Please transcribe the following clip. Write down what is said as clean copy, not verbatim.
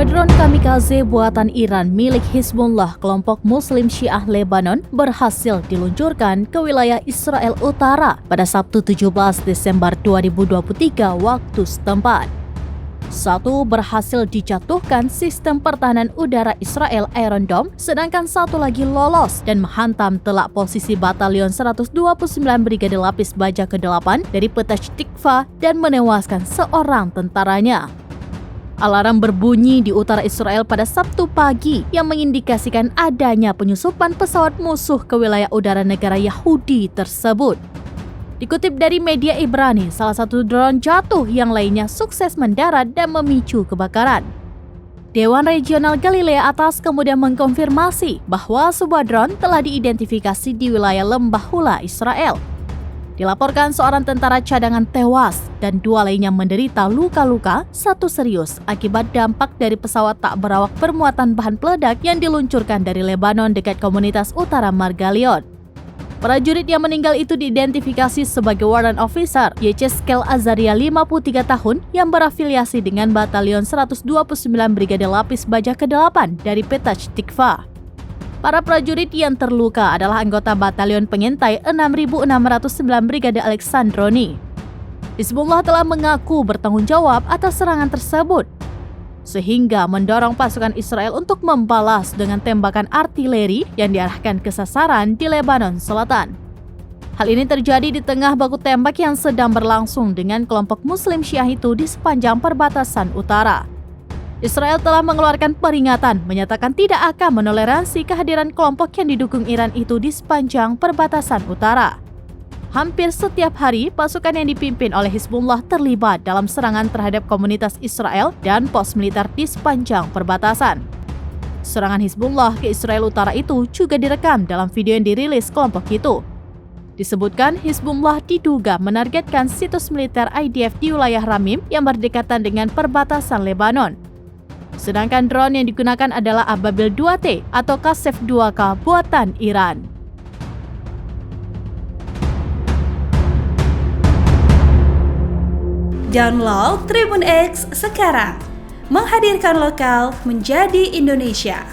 Drone kamikaze buatan Iran milik Hizbullah, kelompok Muslim Syiah Lebanon, berhasil diluncurkan ke wilayah Israel Utara pada Sabtu 17 Desember 2023 waktu setempat. Satu berhasil dijatuhkan sistem pertahanan udara Israel Iron Dome, sedangkan satu lagi lolos dan menghantam telak posisi Batalion 129 Brigade Lapis Baja ke-8 dari Petach Tikva dan menewaskan seorang tentaranya. Alarm berbunyi di utara Israel pada Sabtu pagi yang mengindikasikan adanya penyusupan pesawat musuh ke wilayah udara negara Yahudi tersebut. Dikutip dari media Ibrani, salah satu drone jatuh, yang lainnya sukses mendarat dan memicu kebakaran. Dewan Regional Galilea Atas kemudian mengkonfirmasi bahwa sebuah drone telah diidentifikasi di wilayah Lembah Hula, Israel. Dilaporkan seorang tentara cadangan tewas dan dua lainnya menderita luka-luka, satu serius akibat dampak dari pesawat tak berawak bermuatan bahan peledak yang diluncurkan dari Lebanon dekat komunitas utara Margalion. Prajurit yang meninggal itu diidentifikasi sebagai Warrant Officer Yechezkel Azaria, 53 tahun, yang berafiliasi dengan Batalion 129 Brigade Lapis Baja ke-8 dari Petach Tikva. Para prajurit yang terluka adalah anggota Batalion Pengintai 6609 Brigade Alexandroni. Hizbullah telah mengaku bertanggung jawab atas serangan tersebut, sehingga mendorong pasukan Israel untuk membalas dengan tembakan artileri yang diarahkan ke sasaran di Lebanon Selatan. Hal ini terjadi di tengah baku tembak yang sedang berlangsung dengan kelompok Muslim Syiah itu di sepanjang perbatasan utara. Israel telah mengeluarkan peringatan menyatakan tidak akan menoleransi kehadiran kelompok yang didukung Iran itu di sepanjang perbatasan utara. Hampir setiap hari, pasukan yang dipimpin oleh Hizbullah terlibat dalam serangan terhadap komunitas Israel dan pos militer di sepanjang perbatasan. Serangan Hizbullah ke Israel Utara itu juga direkam dalam video yang dirilis kelompok itu. Disebutkan Hizbullah diduga menargetkan situs militer IDF di wilayah Ramim yang berdekatan dengan perbatasan Lebanon. Sedangkan drone yang digunakan adalah Ababil 2T atau Kasef 2K buatan Iran. Download Tribun X sekarang, menghadirkan lokal menjadi Indonesia.